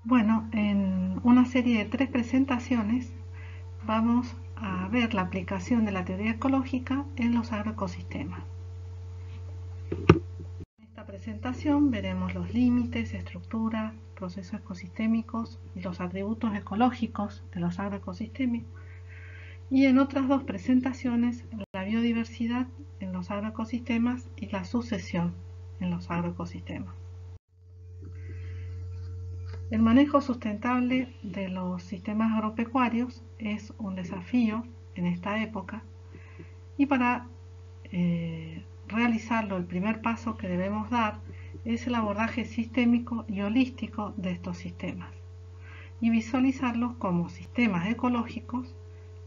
Bueno, en una serie de 3 presentaciones vamos a ver la aplicación de la teoría ecológica en los agroecosistemas. En esta presentación veremos los límites, estructuras, procesos ecosistémicos y los atributos ecológicos de los agroecosistemas. Y en otras 2 presentaciones, la biodiversidad en los agroecosistemas y la sucesión en los agroecosistemas. El manejo sustentable de los sistemas agropecuarios es un desafío en esta época y para realizarlo el primer paso que debemos dar es el abordaje sistémico y holístico de estos sistemas y visualizarlos como sistemas ecológicos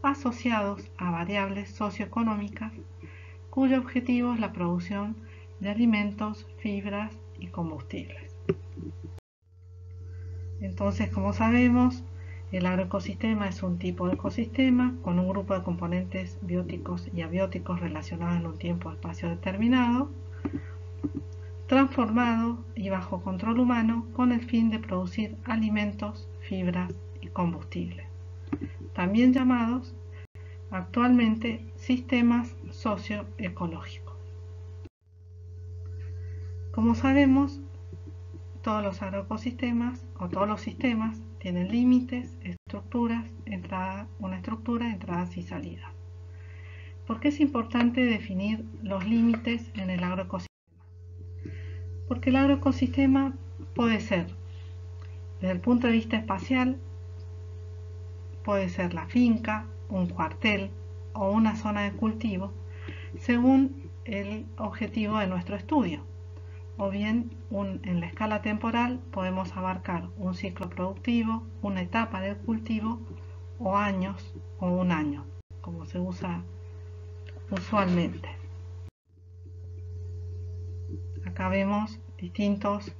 asociados a variables socioeconómicas cuyo objetivo es la producción de alimentos, fibras y combustibles. Entonces, como sabemos, el agroecosistema es un tipo de ecosistema con un grupo de componentes bióticos y abióticos relacionados en un tiempo-espacio determinado, transformado y bajo control humano con el fin de producir alimentos, fibras y combustibles, también llamados actualmente sistemas socioecológicos. Como sabemos, todos los agroecosistemas o todos los sistemas tienen límites, estructuras, una estructura, entradas y salidas. ¿Por qué es importante definir los límites en el agroecosistema? Porque el agroecosistema puede ser, desde el punto de vista espacial, puede ser la finca, un cuartel o una zona de cultivo, según el objetivo de nuestro estudio. O bien en la escala temporal podemos abarcar un ciclo productivo, una etapa del cultivo o años o un año, como se usa usualmente. Acá vemos distintas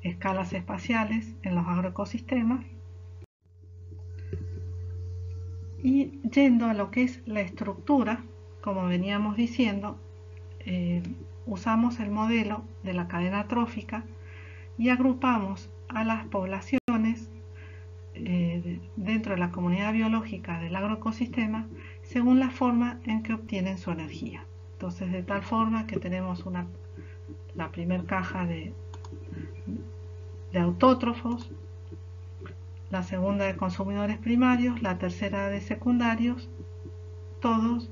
escalas espaciales en los agroecosistemas. Y yendo a lo que es la estructura, como veníamos diciendo, usamos el modelo de la cadena trófica y agrupamos a las poblaciones dentro de la comunidad biológica del agroecosistema según la forma en que obtienen su energía. Entonces, de tal forma que tenemos la primera caja de autótrofos, la segunda de consumidores primarios, la tercera de secundarios, todos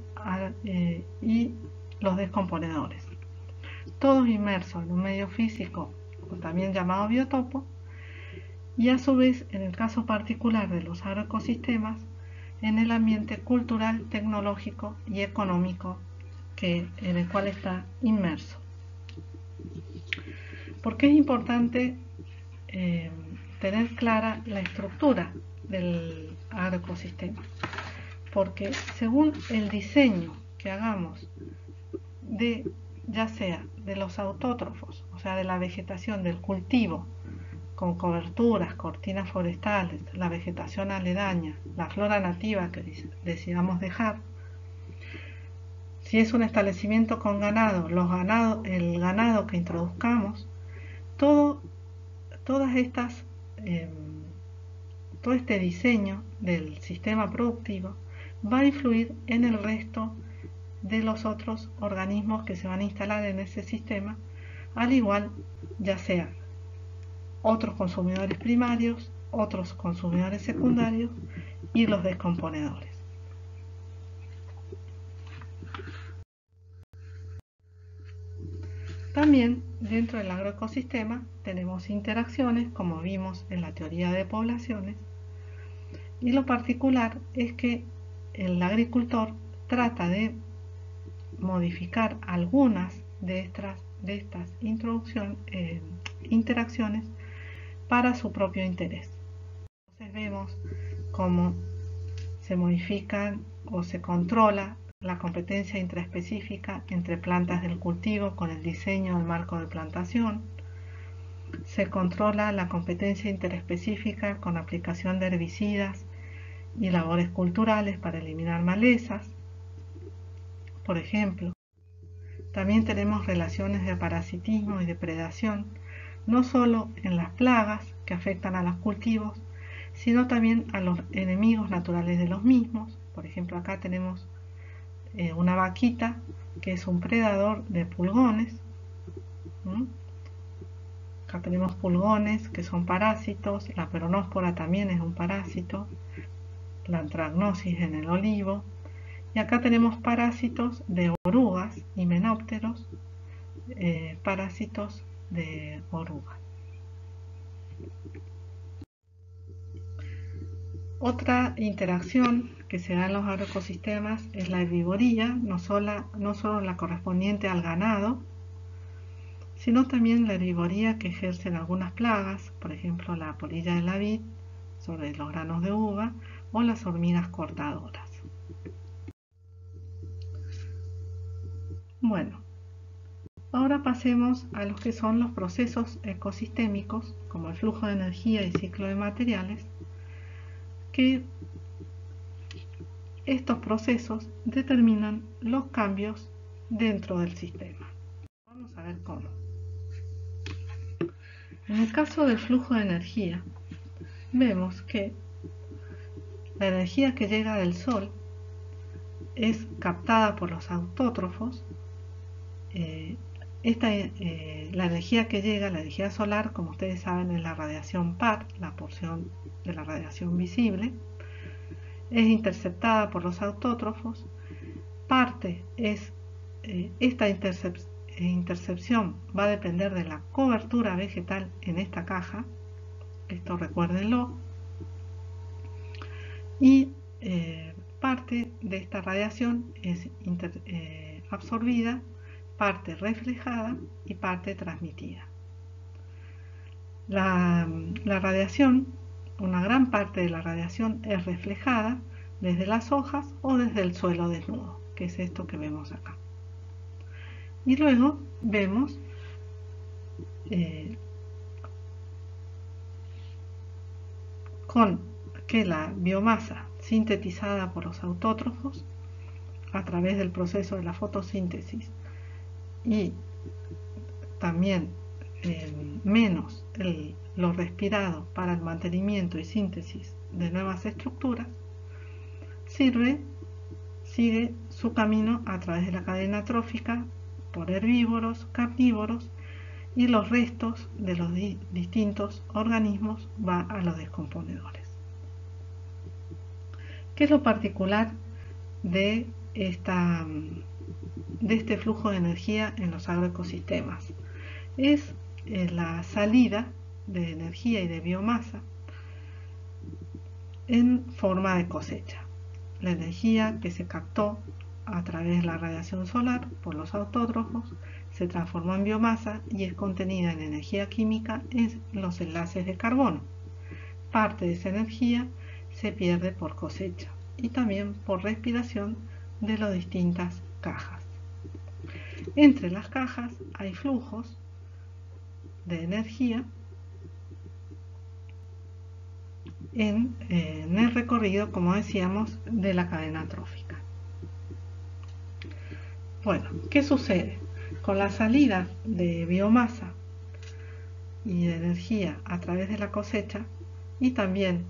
y los descomponedores. Todos inmersos en un medio físico, también llamado biotopo, y a su vez, en el caso particular de los agroecosistemas, en el ambiente cultural, tecnológico y económico en el cual está inmerso. ¿Por qué es importante tener clara la estructura del agroecosistema? Porque según el diseño que hagamos ya sea de los autótrofos, o sea, de la vegetación del cultivo, con coberturas, cortinas forestales, la vegetación aledaña, la flora nativa que decidamos dejar. Si es un establecimiento con ganado, el ganado que introduzcamos, todo este diseño del sistema productivo va a influir en el resto de los otros organismos que se van a instalar en ese sistema, al igual ya sea otros consumidores primarios, otros consumidores secundarios y los descomponedores. También dentro del agroecosistema tenemos interacciones, como vimos en la teoría de poblaciones, y lo particular es que el agricultor trata de modificar algunas de estas interacciones para su propio interés. Entonces vemos cómo se modifican o se controla la competencia intraespecífica entre plantas del cultivo con el diseño del marco de plantación. Se controla la competencia interespecífica con aplicación de herbicidas y labores culturales para eliminar malezas, por ejemplo. También tenemos relaciones de parasitismo y depredación, no solo en las plagas que afectan a los cultivos, sino también a los enemigos naturales de los mismos. Por ejemplo, acá tenemos una vaquita que es un predador de pulgones. Acá tenemos pulgones que son parásitos, la peronóspora también es un parásito, la antragnosis en el olivo. Y acá tenemos parásitos de orugas, himenópteros, parásitos de orugas. Otra interacción que se da en los agroecosistemas es la herbivoría, no solo la correspondiente al ganado, sino también la herbivoría que ejercen algunas plagas, por ejemplo la polilla de la vid sobre los granos de uva o las hormigas cortadoras. Bueno, ahora pasemos a los que son los procesos ecosistémicos, como el flujo de energía y ciclo de materiales, que estos procesos determinan los cambios dentro del sistema. Vamos a ver cómo. En el caso del flujo de energía, vemos que la energía que llega del Sol es captada por los autótrofos. La energía que llega, la energía solar, como ustedes saben, es la radiación PAR, la porción de la radiación visible, es interceptada por los autótrofos. Esta intercepción va a depender de la cobertura vegetal en esta caja, esto recuérdenlo, y parte de esta radiación es absorbida, parte reflejada y parte transmitida. La radiación, una gran parte de la radiación es reflejada desde las hojas o desde el suelo desnudo, que es esto que vemos acá. Y luego vemos con que la biomasa sintetizada por los autótrofos a través del proceso de la fotosíntesis y también menos lo respirado para el mantenimiento y síntesis de nuevas estructuras, sigue su camino a través de la cadena trófica por herbívoros, carnívoros, y los restos de los distintos organismos va a los descomponedores. ¿Qué es lo particular de este flujo de energía en los agroecosistemas? Es la salida de energía y de biomasa en forma de cosecha. La energía que se captó a través de la radiación solar por los autótrofos se transformó en biomasa y es contenida en energía química en los enlaces de carbono. Parte de esa energía se pierde por cosecha y también por respiración de las distintas cajas. Entre las cajas hay flujos de energía en el recorrido, como decíamos, de la cadena trófica. Bueno, ¿qué sucede? Con la salida de biomasa y de energía a través de la cosecha, y también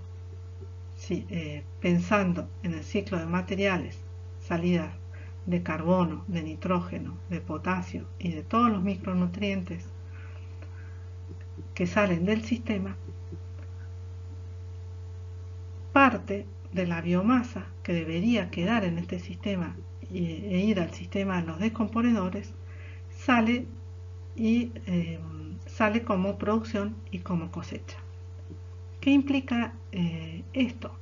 pensando en el ciclo de materiales, salidas de carbono, de nitrógeno, de potasio y de todos los micronutrientes que salen del sistema, parte de la biomasa que debería quedar en este sistema e ir al sistema de los descomponedores sale como producción y como cosecha. ¿Qué implica esto?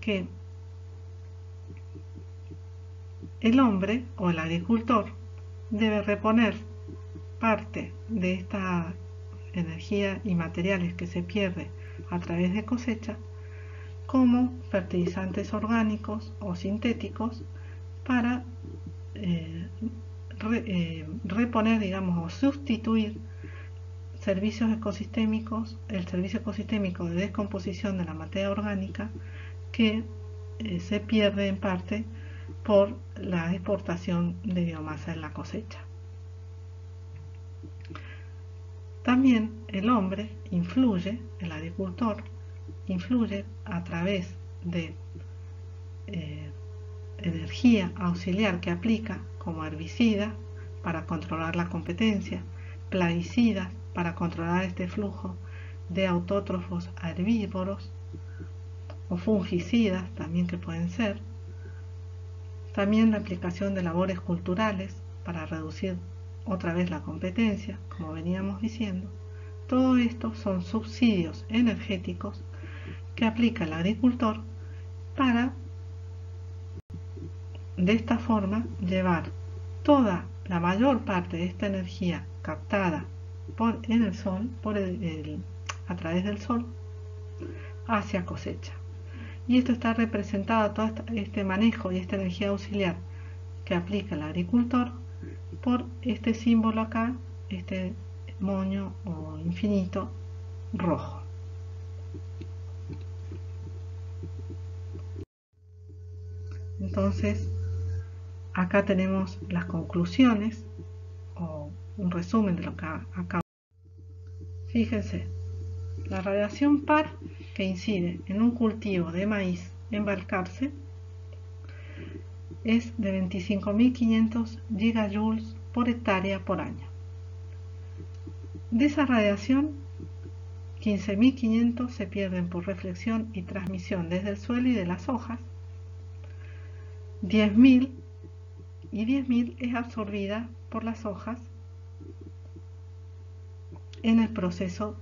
Que el hombre o el agricultor debe reponer parte de esta energía y materiales que se pierde a través de cosecha como fertilizantes orgánicos o sintéticos para reponer, digamos, o sustituir servicios ecosistémicos, el servicio ecosistémico de descomposición de la materia orgánica que se pierde en parte por la exportación de biomasa en la cosecha. También el hombre influye, el agricultor, influye a través de energía auxiliar que aplica, como herbicidas para controlar la competencia, plaguicidas para controlar este flujo de autótrofos a herbívoros, o fungicidas también que pueden ser. También la aplicación de labores culturales para reducir otra vez la competencia, como veníamos diciendo. Todo esto son subsidios energéticos que aplica el agricultor para, de esta forma, llevar toda la mayor parte de esta energía captada en el sol, a través del sol, hacia cosecha. Y esto está representado, todo este manejo y esta energía auxiliar que aplica el agricultor, por este símbolo acá, este moño o infinito rojo. Entonces, acá tenemos las conclusiones o un resumen de lo que acabo. Fíjense, la radiación par que incide en un cultivo de maíz en Balcarce es de 25.500 gigajoules por hectárea por año. De esa radiación, 15.500 se pierden por reflexión y transmisión desde el suelo y de las hojas. 10.000 y 10.000 es absorbida por las hojas en el proceso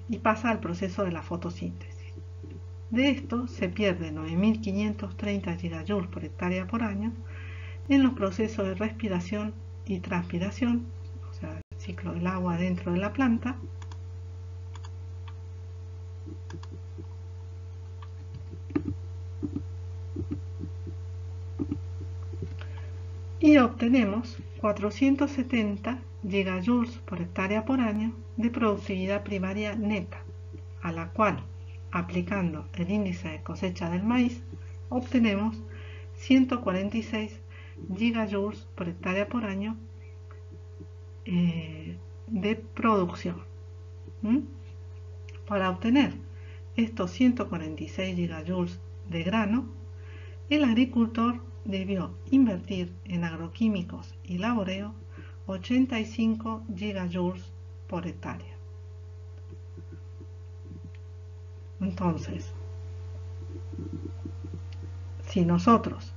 y pasa al proceso de la fotosíntesis. De esto se pierde 9.530 gigajoules por hectárea por año en los procesos de respiración y transpiración, o sea, el ciclo del agua dentro de la planta, y obtenemos 470 gigajoules por hectárea por año de productividad primaria neta, a la cual, aplicando el índice de cosecha del maíz, obtenemos 146 gigajoules por hectárea por año de producción. Para obtener estos 146 gigajoules de grano, el agricultor debió invertir en agroquímicos y laboreo 85 gigajoules por hectárea. Entonces, si nosotros,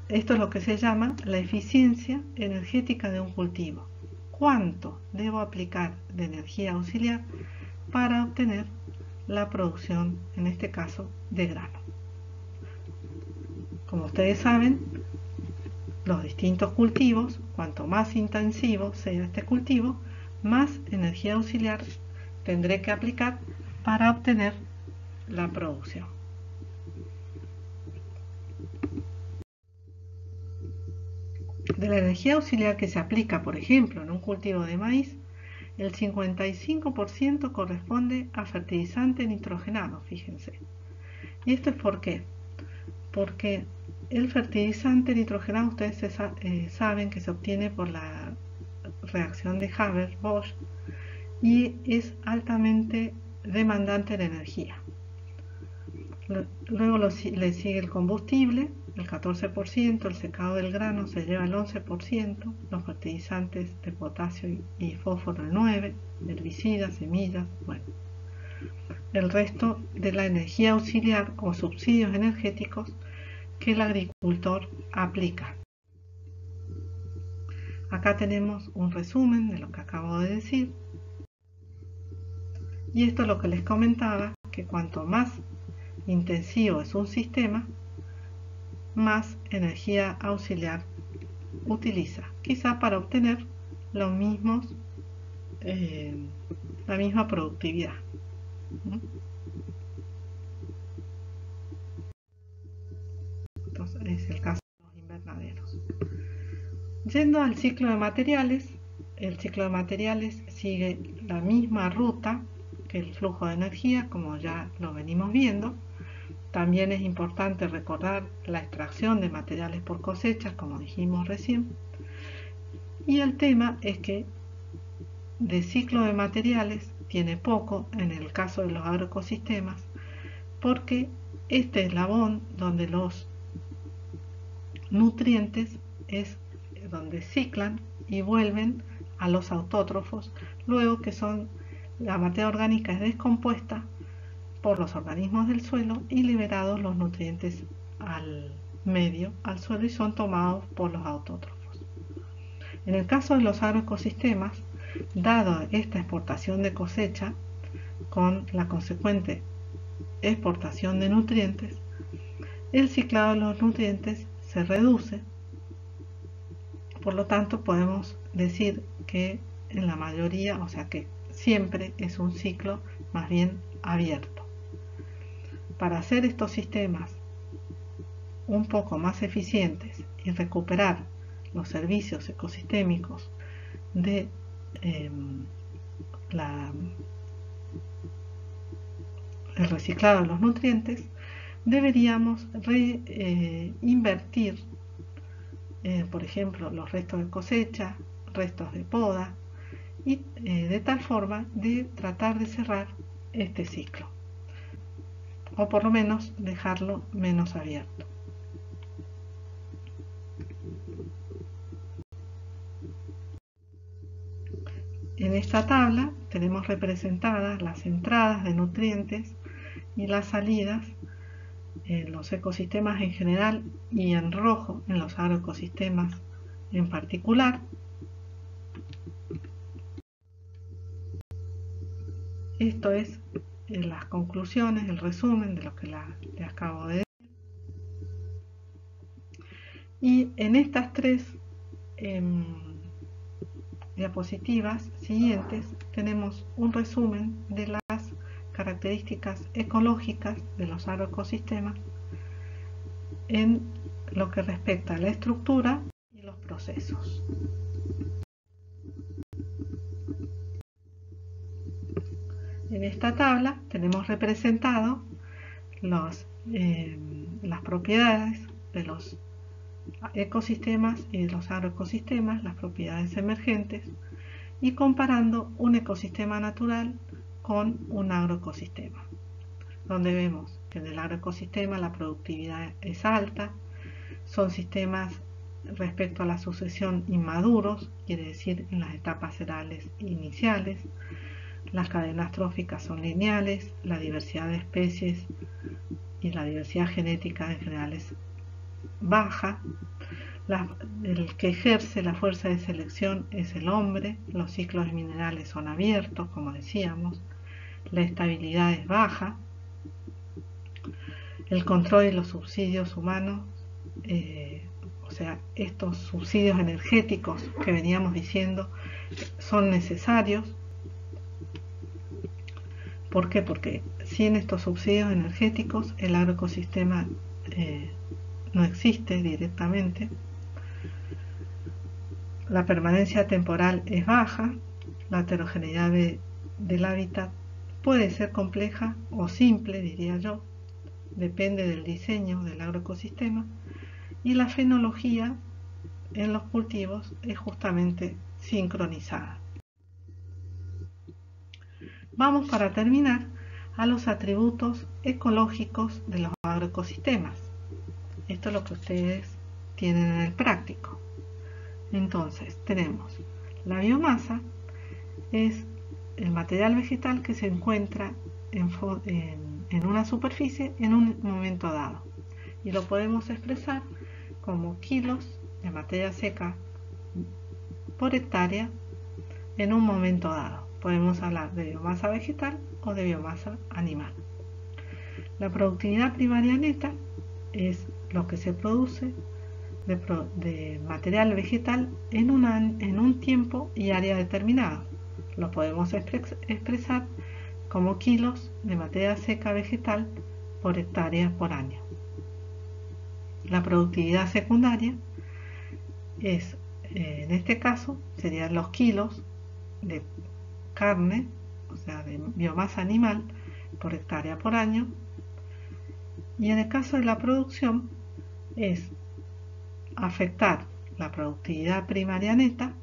esto es lo que se llama la eficiencia energética de un cultivo. ¿Cuánto debo aplicar de energía auxiliar para obtener la producción, en este caso, de grano? Como ustedes saben, los distintos cultivos, cuanto más intensivo sea este cultivo, más energía auxiliar tendré que aplicar para obtener la producción. De la energía auxiliar que se aplica, por ejemplo, en un cultivo de maíz, el 55% corresponde a fertilizante nitrogenado, fíjense. ¿Y esto es por qué? Porque el fertilizante nitrogenado, ustedes saben que se obtiene por la reacción de Haber-Bosch y es altamente demandante de energía. Luego le sigue el combustible, el 14%, el secado del grano se lleva el 11%, los fertilizantes de potasio y fósforo el 9%, herbicidas, semillas, bueno. El resto de la energía auxiliar o subsidios energéticos que el agricultor aplica. Acá tenemos un resumen de lo que acabo de decir. Y esto es lo que les comentaba, que cuanto más intensivo es un sistema, más energía auxiliar utiliza, quizá para obtener los mismos, la misma productividad. Entonces es el caso de los invernaderos. Yendo al ciclo de materiales, el ciclo de materiales sigue la misma ruta que el flujo de energía, como ya lo venimos viendo. También es importante recordar la extracción de materiales por cosecha, como dijimos recién. Y el tema es que de ciclo de materiales tiene poco en el caso de los agroecosistemas, porque este eslabón donde los nutrientes es donde ciclan y vuelven a los autótrofos, luego que la materia orgánica es descompuesta por los organismos del suelo y liberados los nutrientes al medio, al suelo, y son tomados por los autótrofos. En el caso de los agroecosistemas, dado esta exportación de cosecha con la consecuente exportación de nutrientes, el ciclado de los nutrientes se reduce. Por lo tanto, podemos decir que en la mayoría, o sea que siempre es un ciclo más bien abierto. Para hacer estos sistemas un poco más eficientes y recuperar los servicios ecosistémicos de el reciclado de los nutrientes, deberíamos reinvertir, por ejemplo, los restos de cosecha, restos de poda, y de tal forma de tratar de cerrar este ciclo, o por lo menos dejarlo menos abierto. En esta tabla tenemos representadas las entradas de nutrientes y las salidas en los ecosistemas en general y en rojo en los agroecosistemas en particular. Esto es las conclusiones, el resumen de lo que les acabo de decir. Y en estas tres diapositivas siguientes tenemos un resumen de las características ecológicas de los agroecosistemas en lo que respecta a la estructura y los procesos. En esta tabla tenemos representado las propiedades de los ecosistemas y de los agroecosistemas, las propiedades emergentes, y comparando un ecosistema natural con un agroecosistema, donde vemos que en el agroecosistema la productividad es alta, son sistemas respecto a la sucesión inmaduros, quiere decir en las etapas serales iniciales, las cadenas tróficas son lineales, la diversidad de especies y la diversidad genética en general es baja, el que ejerce la fuerza de selección es el hombre, los ciclos minerales son abiertos, como decíamos, la estabilidad es baja, el control y los subsidios humanos, o sea, estos subsidios energéticos que veníamos diciendo son necesarios. ¿Por qué? Porque sin estos subsidios energéticos el agroecosistema no existe directamente. La permanencia temporal es baja, la heterogeneidad del hábitat puede ser compleja o simple, diría yo, depende del diseño del agroecosistema, y la fenología en los cultivos es justamente sincronizada. Vamos, para terminar, a los atributos ecológicos de los agroecosistemas. Esto es lo que ustedes tienen en el práctico. Entonces, tenemos la biomasa, es el material vegetal que se encuentra en una superficie en un momento dado, y lo podemos expresar como kilos de materia seca por hectárea en un momento dado. Podemos hablar de biomasa vegetal o de biomasa animal. La productividad primaria neta es lo que se produce de material vegetal en un tiempo y área determinado. Lo podemos expresar como kilos de materia seca vegetal por hectárea por año. La productividad secundaria es, en este caso, serían los kilos de carne, o sea, de biomasa animal por hectárea por año, y en el caso de la producción es afectar la productividad primaria neta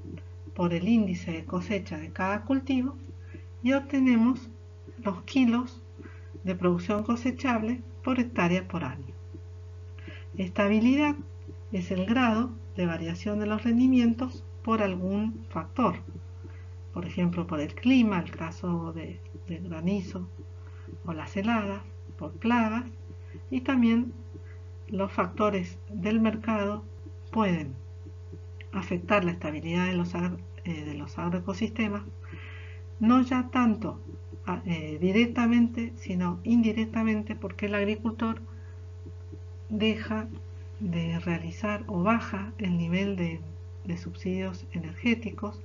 por el índice de cosecha de cada cultivo y obtenemos los kilos de producción cosechable por hectárea por año. Estabilidad es el grado de variación de los rendimientos por algún factor, por ejemplo por el clima, el caso del granizo o las heladas, por plagas, y también los factores del mercado pueden afectar la estabilidad de los agroecosistemas, no ya tanto directamente, sino indirectamente, porque el agricultor deja de realizar o baja el nivel de subsidios energéticos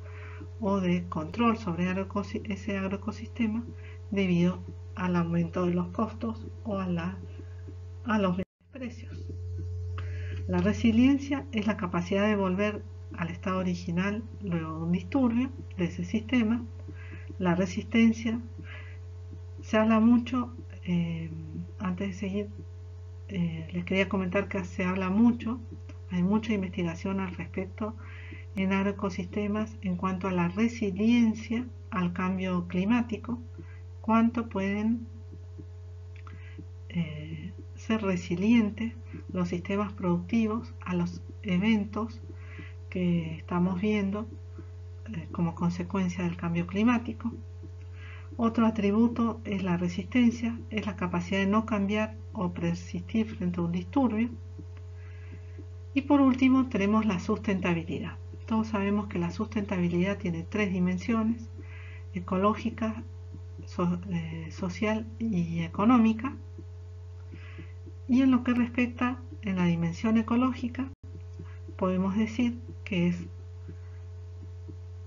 o de control sobre ese agroecosistema debido al aumento de los costos o a los precios. La resiliencia es la capacidad de volver al estado original luego de un disturbio de ese sistema. La resistencia se habla mucho, antes de seguir les quería comentar que se habla mucho, hay mucha investigación al respecto en agroecosistemas en cuanto a la resiliencia al cambio climático, cuánto pueden ser resilientes los sistemas productivos a los eventos que estamos viendo como consecuencia del cambio climático. Otro atributo es la resistencia, es la capacidad de no cambiar o persistir frente a un disturbio. Y por último tenemos la sustentabilidad. Todos sabemos que la sustentabilidad tiene 3 dimensiones: ecológica, social y económica. Y en lo que respecta en la dimensión ecológica, podemos decir que es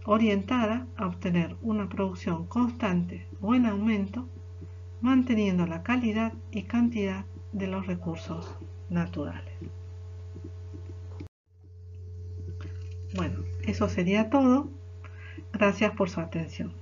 orientada a obtener una producción constante o en aumento, manteniendo la calidad y cantidad de los recursos naturales. Bueno, eso sería todo. Gracias por su atención.